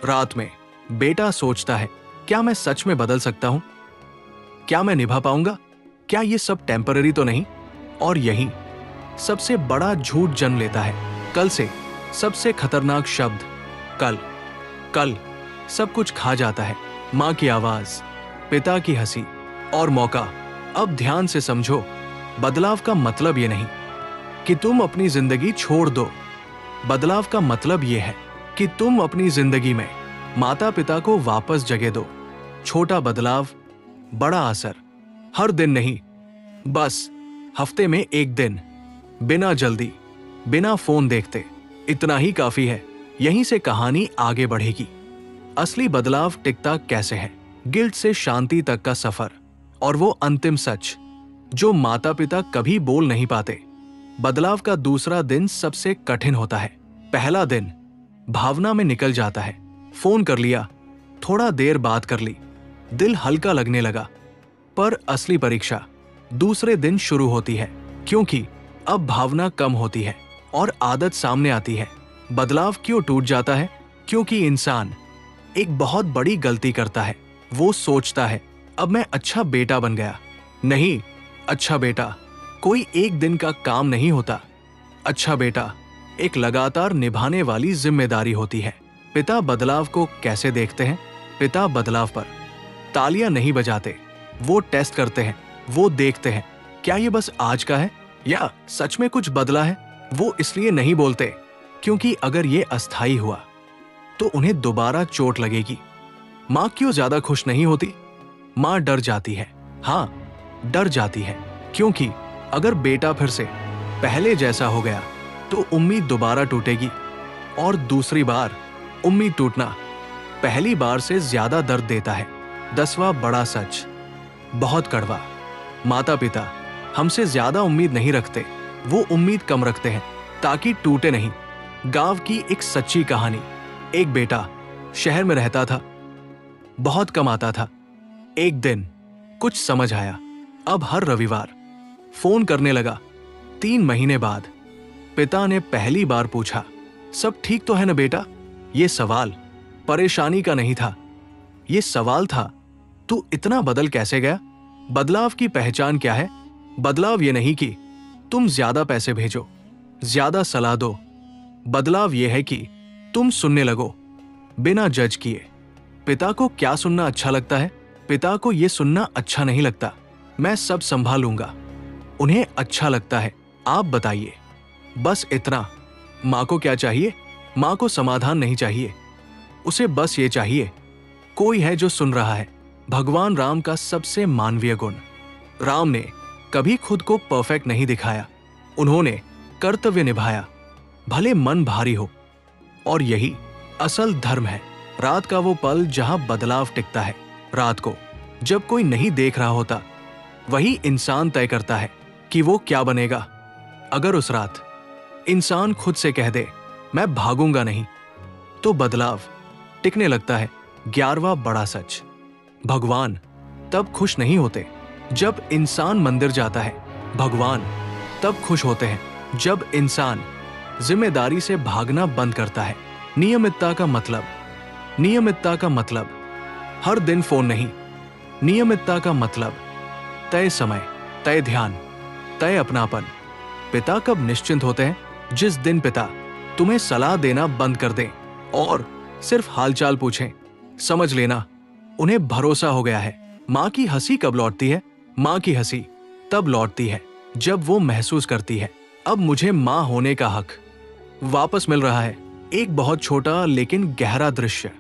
रात में बेटा सोचता है क्या मैं सच में बदल सकता हूं? क्या मैं निभा पाऊंगा? क्या ये सब टेम्पररी तो नहीं? और यही सबसे बड़ा झूठ जन्म लेता है। कल से सबसे खतरनाक शब्द कल। कल सब कुछ खा जाता है। माँ की आवाज, पिता की हंसी और मौका। अब ध्यान से समझो, बदलाव का मतलब ये नहीं कि तुम अपनी जिंदगी छोड़ दो। बदलाव का मतलब ये है कि तुम अपनी जिंदगी में माता पिता को वापस जगह दो। छोटा बदलाव, बड़ा असर। हर दिन नहीं, बस हफ्ते में एक दिन, बिना जल्दी, बिना फोन देखते, इतना ही काफी है। यहीं से कहानी आगे बढ़ेगी। असली बदलाव टिकता कैसे है? गिल्ट से शांति तक का सफर। और वो अंतिम सच जो माता पिता कभी बोल नहीं पाते। बदलाव का दूसरा दिन सबसे कठिन होता है। पहला दिन भावना में निकल जाता है। फोन कर लिया, थोड़ा देर बात कर ली, दिल हल्का लगने लगा। पर असली परीक्षा दूसरे दिन शुरू होती है, क्योंकि अब भावना कम होती है और आदत सामने आती है। बदलाव क्यों टूट जाता है? क्योंकि इंसान एक बहुत बड़ी गलती करता है। वो सोचता है अब मैं अच्छा बेटा बन गया। नहीं, अच्छा बेटा कोई एक दिन का काम नहीं होता। अच्छा बेटा एक लगातार निभाने वाली जिम्मेदारी होती है। पिता बदलाव को कैसे देखते हैं? पिता बदलाव पर तालियां नहीं बजाते, वो टेस्ट करते हैं। वो देखते हैं क्या ये बस आज का है या सच में कुछ बदला है। वो इसलिए नहीं बोलते क्योंकि अगर ये अस्थायी हुआ तो उन्हें दोबारा चोट लगेगी। माँ क्यों ज्यादा खुश नहीं होती? माँ डर जाती है। हाँ, डर जाती है, क्योंकि अगर बेटा फिर से पहले जैसा हो गया तो उम्मीद दोबारा टूटेगी। और दूसरी बार उम्मीद टूटना पहली बार से ज्यादा दर्द देता है। 10वां बड़ा सच, बहुत कड़वा। माता पिता हमसे ज्यादा उम्मीद नहीं रखते, वो उम्मीद कम रखते हैं ताकि टूटे नहीं। गांव की एक सच्ची कहानी। एक बेटा शहर में रहता था, बहुत कम आता था। एक दिन कुछ समझ आया। अब हर रविवार फोन करने लगा। 3 महीने बाद पिता ने पहली बार पूछा सब ठीक तो है ना बेटा? ये सवाल परेशानी का नहीं था, ये सवाल था तू इतना बदल कैसे गया? बदलाव की पहचान क्या है? बदलाव ये नहीं कि तुम ज्यादा पैसे भेजो, ज्यादा सलाह दो। बदलाव ये है कि तुम सुनने लगो बिना जज किए। पिता को क्या सुनना अच्छा लगता है? पिता को ये सुनना अच्छा नहीं लगता, मैं सब संभालूंगा। उन्हें अच्छा लगता है, आप बताइए। बस इतना। माँ को क्या चाहिए? माँ को समाधान नहीं चाहिए, उसे बस ये चाहिए कोई है जो सुन रहा है। भगवान राम का सबसे मानवीय गुण। राम ने कभी खुद को परफेक्ट नहीं दिखाया, उन्होंने कर्तव्य निभाया, भले मन भारी हो। और यही असल धर्म है। रात का वो पल जहां बदलाव टिकता है। रात को जब कोई नहीं देख रहा होता, वही इंसान तय करता है कि वो क्या बनेगा। अगर उस रात इंसान खुद से कह दे मैं भागूंगा नहीं, तो बदलाव टिकने लगता है। 11वां बड़ा सच। भगवान तब खुश नहीं होते जब इंसान मंदिर जाता है, भगवान तब खुश होते हैं जब इंसान जिम्मेदारी से भागना बंद करता है। नियमितता का मतलब हर दिन फोन नहीं। नियमितता का मतलब तय समय, तय ध्यान, तय अपनापन। पिता कब निश्चिंत होते हैं? जिस दिन पिता तुम्हें सलाह देना बंद कर दें और सिर्फ हालचाल पूछें। समझ लेना, उन्हें भरोसा हो गया है। माँ की हंसी कब लौटती है? माँ की हंसी तब लौटती है जब वो महसूस करती है अब मुझे माँ होने का हक वापस मिल रहा है। एक बहुत छोटा लेकिन गहरा दृश्य।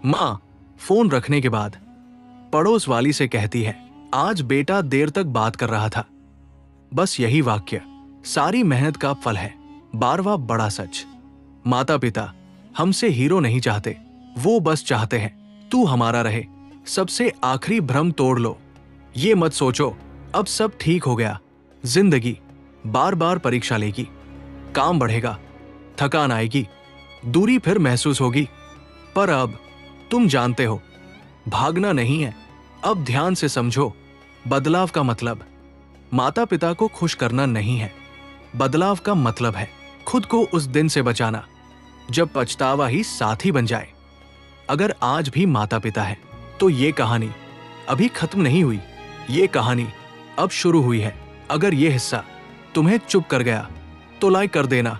माँ फोन रखने के बाद पड़ोस वाली से कहती है, आज बेटा देर तक बात कर रहा था। बस यही वाक्य सारी मेहनत का फल है। 12वां बड़ा सच। माता पिता हमसे हीरो नहीं चाहते, वो बस चाहते हैं तू हमारा रहे। सबसे आखिरी भ्रम तोड़ लो। ये मत सोचो अब सब ठीक हो गया। जिंदगी बार बार परीक्षा लेगी, काम बढ़ेगा, थकान आएगी, दूरी फिर महसूस होगी, पर अब तुम जानते हो भागना नहीं है। अब ध्यान से समझो, बदलाव का मतलब माता पिता को खुश करना नहीं है। बदलाव का मतलब है खुद को उस दिन से बचाना जब पछतावा ही साथी बन जाए। अगर आज भी माता पिता है तो ये कहानी अभी खत्म नहीं हुई, ये कहानी अब शुरू हुई है। अगर ये हिस्सा तुम्हें चुप कर गया तो लाइक कर देना।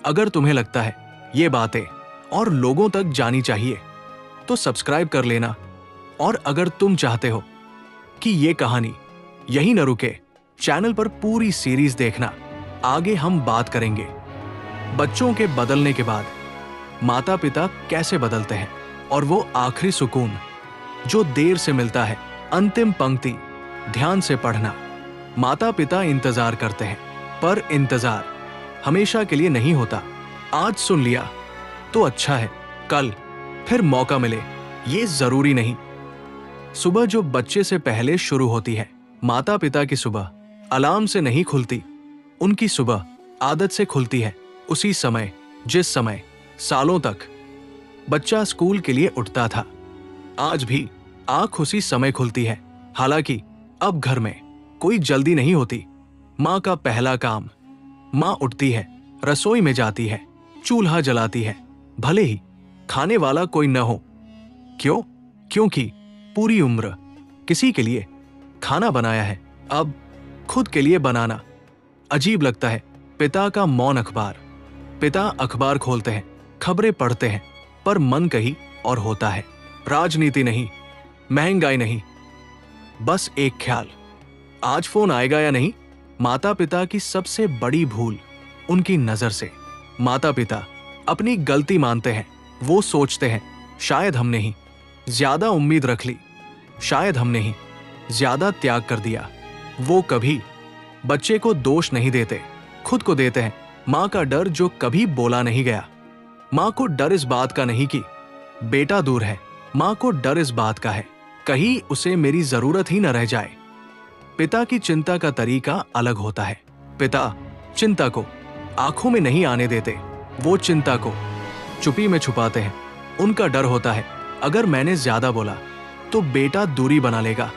अगर तुम्हें लगता है ये बातें और लोगों तक जानी चाहिए तो सब्सक्राइब कर लेना। और अगर तुम चाहते हो कि ये कहानी यहीं न रुके, चैनल पर पूरी सीरीज देखना। आगे हम बात करेंगे बच्चों के बदलने के बाद माता पिता कैसे बदलते हैं और वो आखिरी सुकून जो देर से मिलता है। अंतिम पंक्ति ध्यान से पढ़ना। माता पिता इंतजार करते हैं, पर इंतजार हमेशा के लिए नहीं होता। आज सुन लिया तो अच्छा है, कल फिर मौका मिले ये जरूरी नहीं। सुबह जो बच्चे से पहले शुरू होती है, माता पिता की सुबह अलार्म से नहीं खुलती, उनकी सुबह आदत से खुलती है। उसी समय जिस समय सालों तक बच्चा स्कूल के लिए उठता था, आज भी आंख उसी समय खुलती है। हालांकि अब घर में कोई जल्दी नहीं होती। माँ का पहला काम, माँ उठती है, रसोई में जाती है, चूल्हा जलाती है, भले ही खाने वाला कोई न हो। क्यों? क्योंकि पूरी उम्र किसी के लिए खाना बनाया है, अब खुद के लिए बनाना अजीब लगता है। पिता का मौन अखबार। पिता अखबार खोलते हैं, खबरें पढ़ते हैं, पर मन कहीं और होता है। राजनीति नहीं, महंगाई नहीं, बस एक ख्याल, आज फोन आएगा या नहीं। माता पिता की सबसे बड़ी भूल उनकी नजर से। माता पिता अपनी गलती मानते हैं। वो सोचते हैं शायद हमने ही ज्यादा उम्मीद रख ली, शायद हमने ही ज्यादा त्याग कर दिया। वो कभी बच्चे को दोष नहीं देते, खुद को देते हैं। माँ का डर जो कभी बोला नहीं गया। माँ को डर इस बात का नहीं कि बेटा दूर है, माँ को डर इस बात का है कहीं उसे मेरी जरूरत ही न रह जाए। पिता की चिंता का तरीका अलग होता है। पिता चिंता को आंखों में नहीं आने देते, वो चिंता को चुप्पी में छुपाते हैं। उनका डर होता है अगर मैंने ज्यादा बोला तो बेटा दूरी बना लेगा,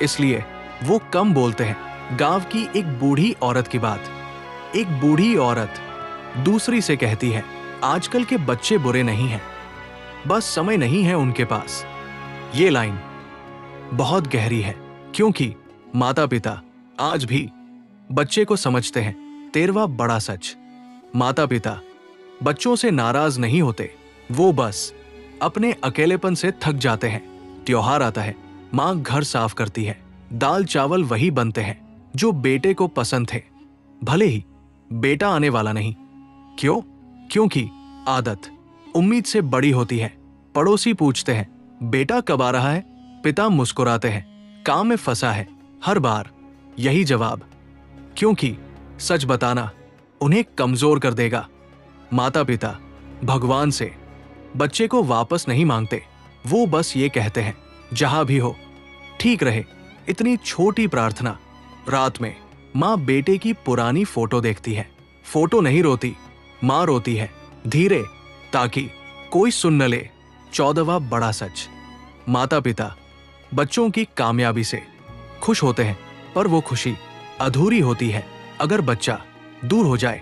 इसलिए वो कम बोलते हैं। गांव की एक बूढ़ी औरत की बात। एक बूढ़ी औरत दूसरी से कहती है, आजकल के बच्चे बुरे नहीं हैं, बस समय नहीं है उनके पास। ये लाइन बहुत गहरी है, क्योंकि माता पिता आज भी बच्चे को समझते हैं। 13वां बड़ा सच। माता पिता बच्चों से नाराज नहीं होते, वो बस अपने अकेलेपन से थक जाते हैं। त्योहार आता है, माँ घर साफ करती है, दाल चावल वही बनते हैं जो बेटे को पसंद थे, भले ही बेटा आने वाला नहीं। क्यों? क्योंकि आदत उम्मीद से बड़ी होती है। पड़ोसी पूछते हैं, बेटा कब आ रहा है? पिता मुस्कुराते हैं, काम में फंसा है। हर बार यही जवाब, क्योंकि सच बताना उन्हें कमजोर कर देगा। माता पिता भगवान से बच्चे को वापस नहीं मांगते, वो बस ये कहते हैं, जहां भी हो ठीक रहे। इतनी छोटी प्रार्थना। रात में माँ बेटे की पुरानी फोटो देखती है। फोटो नहीं रोती, माँ रोती है धीरे, ताकि कोई सुन न ले। 14वां बड़ा सच। माता पिता बच्चों की कामयाबी से खुश होते हैं, पर वो खुशी अधूरी होती है अगर बच्चा दूर हो जाए।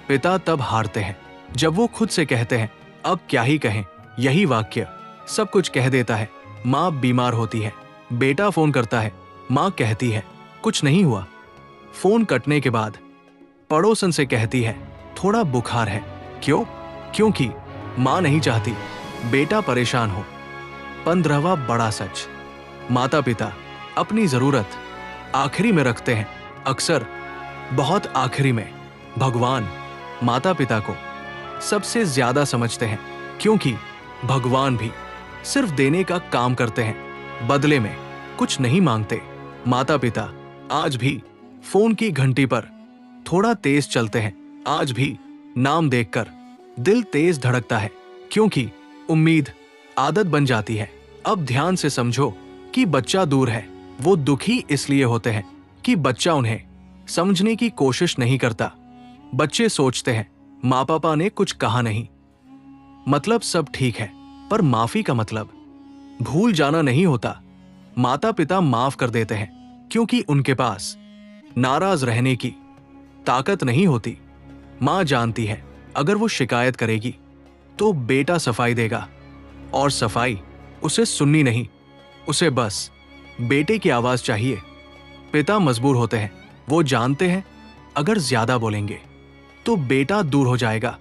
पिता तब हारते हैं जब वो खुद से कहते हैं, अब क्या ही कहें। यही वाक्य सब कुछ कह देता है। माँ बीमार होती है, बेटा फोन करता है, माँ कहती है कुछ नहीं हुआ। फोन कटने के बाद पड़ोसन से कहती है, थोड़ा बुखार है। क्यों? क्योंकि माँ नहीं चाहती बेटा परेशान हो। 15वां बड़ा सच। माता पिता अपनी जरूरत आखिरी में रखते हैं, अक्सर बहुत आखिरी में। भगवान माता पिता को सबसे ज्यादा समझते हैं, क्योंकि भगवान भी सिर्फ देने का काम करते हैं, बदले में कुछ नहीं मांगते। माता पिता आज भी फोन की घंटी पर थोड़ा तेज चलते हैं, आज भी नाम देखकर दिल तेज धड़कता है, क्योंकि उम्मीद आदत बन जाती है। अब ध्यान से समझो कि बच्चा दूर है। वो दुखी इसलिए होते हैं कि बच्चा उन्हें समझने की कोशिश नहीं करता। बच्चे सोचते हैं, माँ पापा ने कुछ कहा नहीं, मतलब सब ठीक है। पर माफी का मतलब भूल जाना नहीं होता। माता पिता माफ कर देते हैं, क्योंकि उनके पास नाराज रहने की ताकत नहीं होती। माँ जानती है, अगर वो शिकायत करेगी तो बेटा सफाई देगा, और सफाई उसे सुननी नहीं, उसे बस बेटे की आवाज चाहिए। पिता मजबूर होते हैं, वो जानते हैं अगर ज्यादा बोलेंगे तो बेटा दूर हो जाएगा,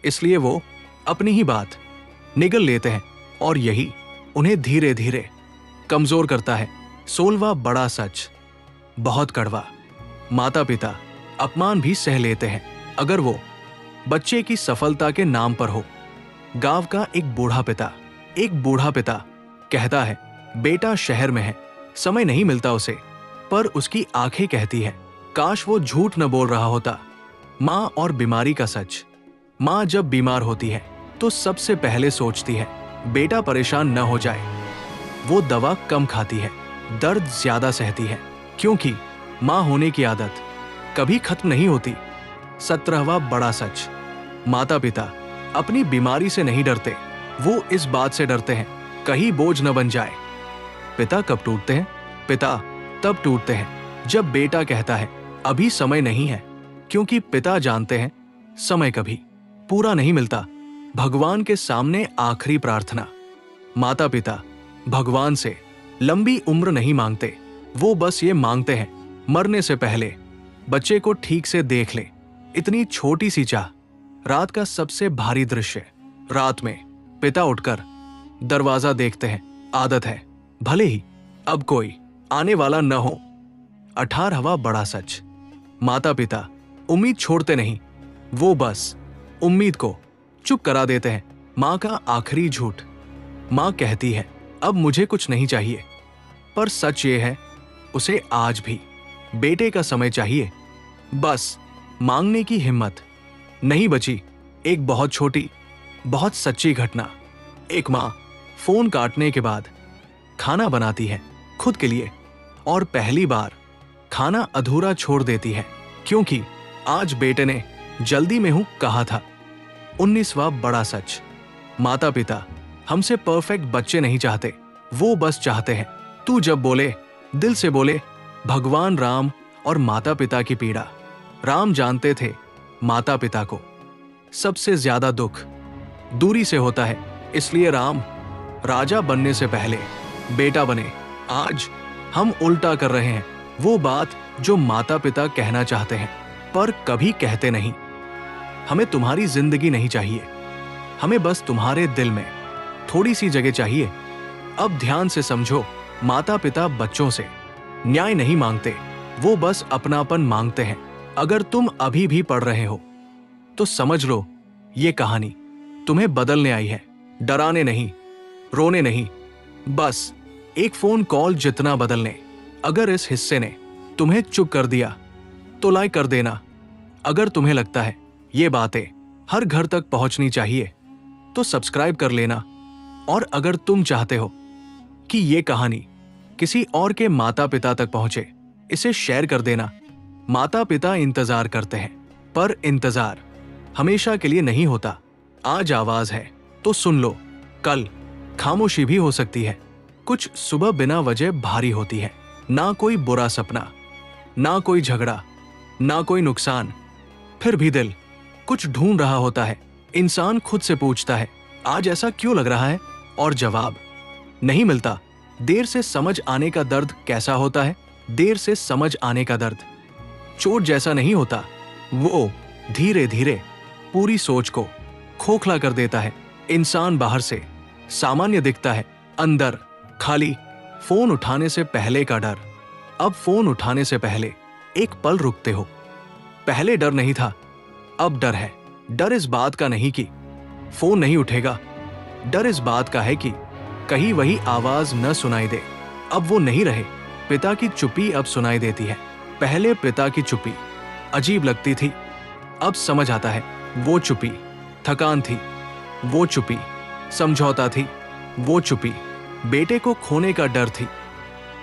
इसलिए वो अपनी ही बात निगल लेते हैं, और यही उन्हें धीरे धीरे कमजोर करता है। 16वां बड़ा सच, बहुत कड़वा। माता पिता अपमान भी सह लेते हैं अगर वो बच्चे की सफलता के नाम पर हो। गांव का एक बूढ़ा पिता कहता है, बेटा शहर में है, समय नहीं मिलता उसे। पर उसकी आंखें कहती है, काश वो झूठ न बोल रहा होता। माँ और बीमारी का सच। माँ जब बीमार होती है तो सबसे पहले सोचती है, बेटा परेशान न हो जाए। वो दवा कम खाती है, दर्द ज्यादा सहती है, क्योंकि माँ होने की आदत कभी खत्म नहीं होती। 17वां बड़ा सच। माता पिता अपनी बीमारी से नहीं डरते, वो इस बात से डरते हैं कहीं बोझ न बन जाए। पिता कब टूटते हैं? पिता तब टूटते हैं जब बेटा कहता है, अभी समय नहीं है, क्योंकि पिता जानते हैं समय कभी पूरा नहीं मिलता। भगवान के सामने आखिरी प्रार्थना। माता पिता भगवान से लंबी उम्र नहीं मांगते, वो बस ये मांगते हैं, मरने से पहले बच्चे को ठीक से देख ले। इतनी छोटी सी चाह। रात का सबसे भारी दृश्य। रात में पिता उठकर दरवाजा देखते हैं, आदत है, भले ही अब कोई आने वाला न हो। 18वां बड़ा सच। माता पिता उम्मीद छोड़ते नहीं, वो बस उम्मीद को चुप करा देते हैं। माँ का आखिरी झूठ। माँ कहती है, अब मुझे कुछ नहीं चाहिए, पर सच ये है, उसे आज भी बेटे का समय चाहिए। बस मांगने की हिम्मत नहीं बची। एक बहुत छोटी, बहुत सच्ची घटना। एक माँ फोन काटने के बाद खाना बनाती है खुद के लिए, और पहली बार खाना अधूरा छोड़ देती है, क्योंकि आज बेटे ने जल्दी में हूं कहा था। 19वां बड़ा सच। माता पिता हमसे परफेक्ट बच्चे नहीं चाहते, वो बस चाहते हैं तू जब बोले दिल से बोले। भगवान राम और माता पिता की पीड़ा। राम जानते थे माता पिता को सबसे ज्यादा दुख दूरी से होता है, इसलिए राम राजा बनने से पहले बेटा बने। आज हम उल्टा कर रहे हैं, वो बात जो माता पिता कहना चाहते हैं पर कभी कहते नहीं। हमें तुम्हारी जिंदगी नहीं चाहिए, हमें बस तुम्हारे दिल में थोड़ी सी जगह चाहिए। अब ध्यान से समझो, माता पिता बच्चों से न्याय नहीं मांगते, वो बस अपनापन मांगते हैं। अगर तुम अभी भी पढ़ रहे हो तो समझ लो, ये कहानी तुम्हें बदलने आई है, डराने नहीं, रोने नहीं, बस एक फोन कॉल जितना बदलने। अगर इस हिस्से ने तुम्हें चुप कर दिया तो लाइक कर देना। अगर तुम्हें लगता है ये बातें हर घर तक पहुंचनी चाहिए तो सब्सक्राइब कर लेना। और अगर तुम चाहते हो कि ये कहानी किसी और के माता पिता तक पहुंचे, इसे शेयर कर देना। माता पिता इंतजार करते हैं, पर इंतजार हमेशा के लिए नहीं होता। आज आवाज है तो सुन लो, कल खामोशी भी हो सकती है। कुछ सुबह बिना वजह भारी होती है, ना कोई बुरा सपना, ना कोई झगड़ा, ना कोई नुकसान, फिर भी दिल कुछ ढूंढ रहा होता है। इंसान खुद से पूछता है, आज ऐसा क्यों लग रहा है, और जवाब नहीं मिलता। देर से समझ आने का दर्द कैसा होता है? देर से समझ आने का दर्द चोट जैसा नहीं होता, वो धीरे धीरे पूरी सोच को खोखला कर देता है। इंसान बाहर से सामान्य दिखता है, अंदर खाली। फोन उठाने से पहले का डर। अब फोन उठाने से पहले एक पल रुकते हो। पहले डर नहीं था, अब डर है। डर इस बात का नहीं कि फोन नहीं उठेगा, डर इस बात का है कि कहीं वही आवाज न सुनाई दे। अब वो नहीं रहे। पिता की चुप्पी अब सुनाई देती है। पहले पिता की चुप्पी अजीब लगती थी, अब समझ आता है वो चुप्पी थकान थी, वो चुप्पी समझौता थी, वो चुप्पी बेटे को खोने का डर थी।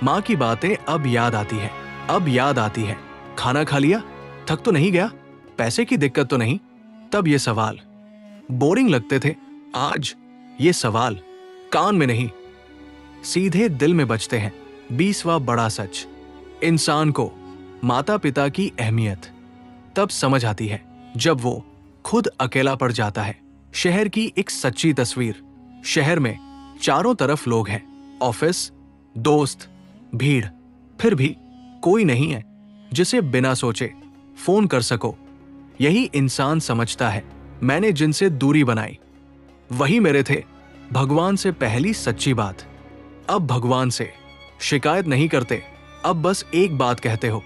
माँ की बातें अब याद आती है, अब याद आती है। खाना खा लिया? थक तो नहीं गया? पैसे की दिक्कत तो नहीं? तब ये सवाल बोरिंग लगते थे, आज ये सवाल कान में नहीं, सीधे दिल में बजते हैं। 20वां बड़ा सच। इंसान को माता पिता की अहमियत तब समझ आती है जब वो खुद अकेला पड़ जाता है। शहर की एक सच्ची तस्वीर। शहर में चारों तरफ लोग हैं, ऑफिस, दोस्त, भीड़, फिर भी कोई नहीं है जिसे बिना सोचे फोन कर सको। यही इंसान समझता है, मैंने जिनसे दूरी बनाई वही मेरे थे। भगवान से पहली सच्ची बात। अब भगवान से शिकायत नहीं करते, अब बस एक बात कहते हो,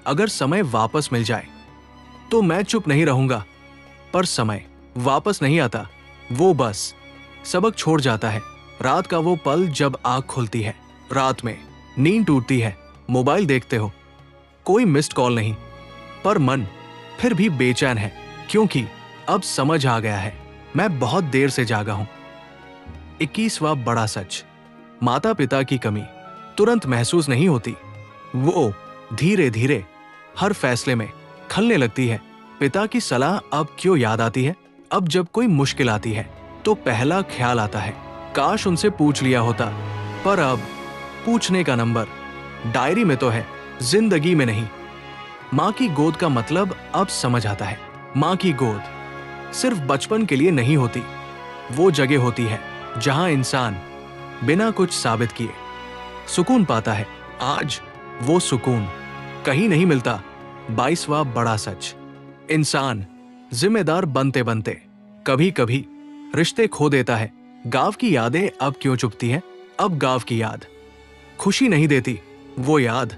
अगर समय वापस मिल जाए तो मैं चुप नहीं रहूंगा। पर समय वापस नहीं आता, वो बस सबक छोड़ जाता है। रात का वो पल जब आंख खुलती है, रात में नींद टूटती है, मोबाइल देखते हो, कोई मिस्ड कॉल नहीं, पर मन फिर भी बेचैन है, क्योंकि अब समझ आ गया है मैं बहुत देर से जागा हूं। 21वां बड़ा सच। माता पिता की कमी तुरंत महसूस नहीं होती, वो धीरे धीरे हर फैसले में खलने लगती है। पिता की सलाह अब क्यों याद आती है? अब जब कोई मुश्किल आती है तो पहला ख्याल आता है, काश उनसे पूछ लिया होता। पर अब पूछने का नंबर डायरी में तो है, जिंदगी में नहीं। माँ की गोद का मतलब अब समझ आता है। माँ की गोद सिर्फ बचपन के लिए नहीं होती, वो जगह होती है जहां इंसान बिना कुछ साबित किए सुकून पाता है। आज वो सुकून कहीं नहीं मिलता। 22वां बड़ा सच। इंसान जिम्मेदार बनते बनते कभी कभी रिश्ते खो देता है। गांव की यादें अब क्यों चुपती हैं? अब गांव की याद खुशी नहीं देती, वो याद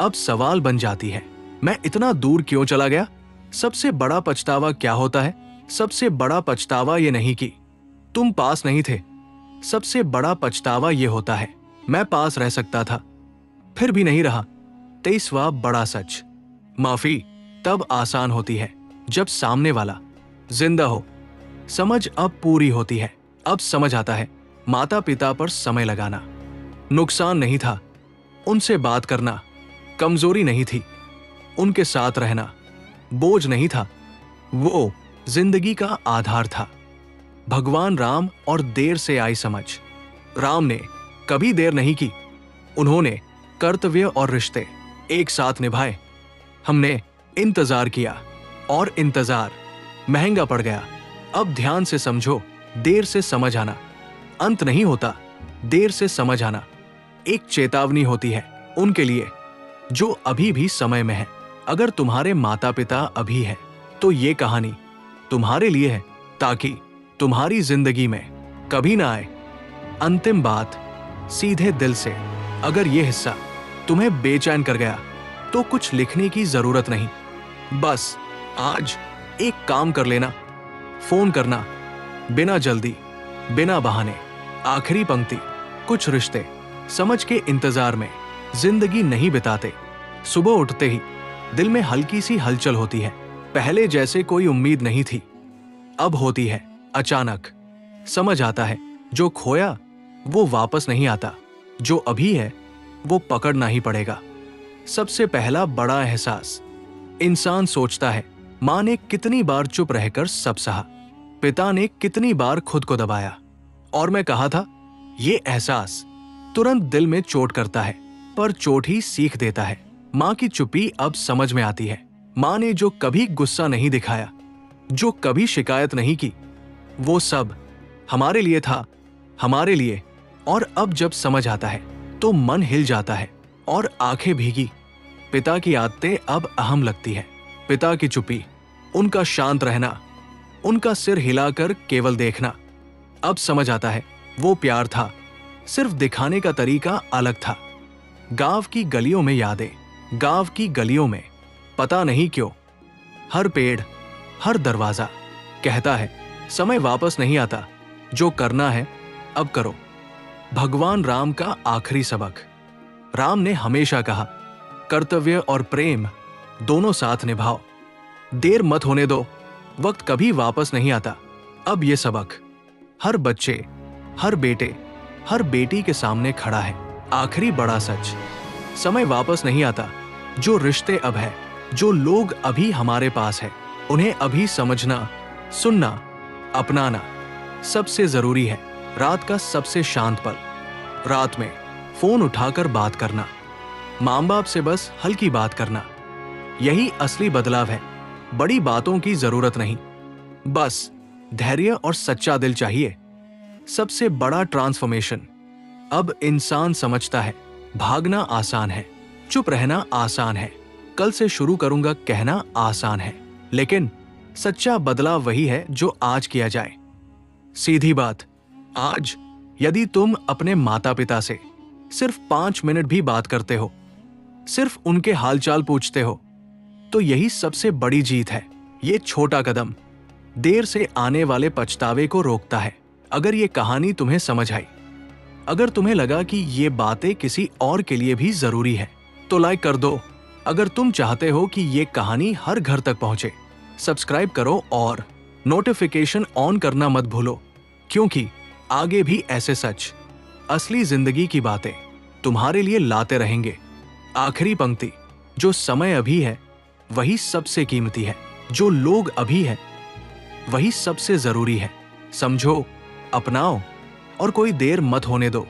अब सवाल बन जाती है, मैं इतना दूर क्यों चला गया? सबसे बड़ा पछतावा क्या होता है? सबसे बड़ा पछतावा ये नहीं कि तुम पास नहीं थे, सबसे बड़ा पछतावा ये होता है मैं पास रह सकता था, फिर भी नहीं रहा। 23वां बड़ा सच। माफी तब आसान होती है जब सामने वाला जिंदा हो। समझ अब पूरी होती है। अब समझ आता है माता पिता पर समय लगाना नुकसान नहीं था, उनसे बात करना कमजोरी नहीं थी, उनके साथ रहना बोझ नहीं था, वो जिंदगी का आधार था। भगवान राम और देर से आई समझ। राम ने कभी देर नहीं की, उन्होंने कर्तव्य और रिश्ते एक साथ निभाए। हमने इंतजार किया और इंतजार महंगा पड़ गया। अब ध्यान से समझो, देर से समझ आना अंत नहीं होता, देर से समझ आना एक चेतावनी होती है उनके लिए जो अभी भी समय में है। अगर तुम्हारे माता पिता अभी हैं, तो ये कहानी तुम्हारे लिए है, ताकि तुम्हारी जिंदगी में कभी ना आए अंतिम बात, सीधे दिल से, अगर ये हिस्सा तुम्हें बेचैन कर गया तो कुछ लिखने की जरूरत नहीं। बस आज एक काम कर लेना, फोन करना, बिना जल्दी, बिना बहाने। आखिरी पंक्ति, कुछ रिश्ते समझ के इंतजार में जिंदगी नहीं बिताते। सुबह उठते ही दिल में हल्की सी हलचल होती है। पहले जैसे कोई उम्मीद नहीं थी, अब होती है अचानक। समझ आता है जो खोया वो वापस नहीं आता, जो अभी है वो पकड़ना ही पड़ेगा। सबसे पहला बड़ा एहसास, इंसान सोचता है माँ ने कितनी बार चुप रहकर सब सहा, पिता ने कितनी बार खुद को दबाया, और मैं कहा था। ये एहसास तुरंत दिल में चोट करता है, पर चोट ही सीख देता है। माँ की चुप्पी अब समझ में आती है। माँ ने जो कभी गुस्सा नहीं दिखाया, जो कभी शिकायत नहीं की, वो सब हमारे लिए था, हमारे लिए। और अब जब समझ आता है तो मन हिल जाता है और आंखें भीगी। पिता की आदतें अब अहम लगती है। पिता की चुप्पी, उनका शांत रहना, उनका सिर हिलाकर केवल देखना। अब समझ आता है वो प्यार था, सिर्फ दिखाने का तरीका अलग था। गांव की गलियों में यादें, गांव की गलियों में पता नहीं क्यों हर पेड़, हर दरवाजा कहता है समय वापस नहीं आता, जो करना है अब करो। भगवान राम का आखिरी सबक। राम ने हमेशा कहा, कर्तव्य और प्रेम दोनों साथ निभाओ, देर मत होने दो, वक्त कभी वापस नहीं आता। अब ये सबक हर बच्चे, हर बेटे, हर बेटी के सामने खड़ा है। आखिरी बड़ा सच, समय वापस नहीं आता। जो रिश्ते अब है, जो लोग अभी हमारे पास है, उन्हें अभी समझना, सुनना, अपनाना सबसे जरूरी है। रात का सबसे शांत पल, रात में फोन उठाकर बात करना, माँ बाप से बस हल्की बात करना, यही असली बदलाव है। बड़ी बातों की जरूरत नहीं, बस धैर्य और सच्चा दिल चाहिए। सबसे बड़ा ट्रांसफॉर्मेशन, अब इंसान समझता है भागना आसान है, चुप रहना आसान है, कल से शुरू करूंगा कहना आसान है, लेकिन सच्चा बदलाव वही है जो आज किया जाए। सीधी बात, आज यदि तुम अपने माता पिता से सिर्फ 5 मिनट भी बात करते हो, सिर्फ उनके हालचाल पूछते हो, तो यही सबसे बड़ी जीत है। ये छोटा कदम देर से आने वाले पछतावे को रोकता है। अगर ये कहानी तुम्हें समझ आई, अगर तुम्हें लगा कि ये बातें किसी और के लिए भी जरूरी है, तो लाइक कर दो। अगर तुम चाहते हो कि ये कहानी हर घर तक पहुंचे, सब्सक्राइब करो और नोटिफिकेशन ऑन करना मत भूलो, क्योंकि आगे भी ऐसे सच, असली जिंदगी की बातें तुम्हारे लिए लाते रहेंगे। आखिरी पंक्ति, जो समय अभी है वही सबसे कीमती है, जो लोग अभी है वही सबसे जरूरी है। समझो, अपनाओ और कोई देर मत होने दो।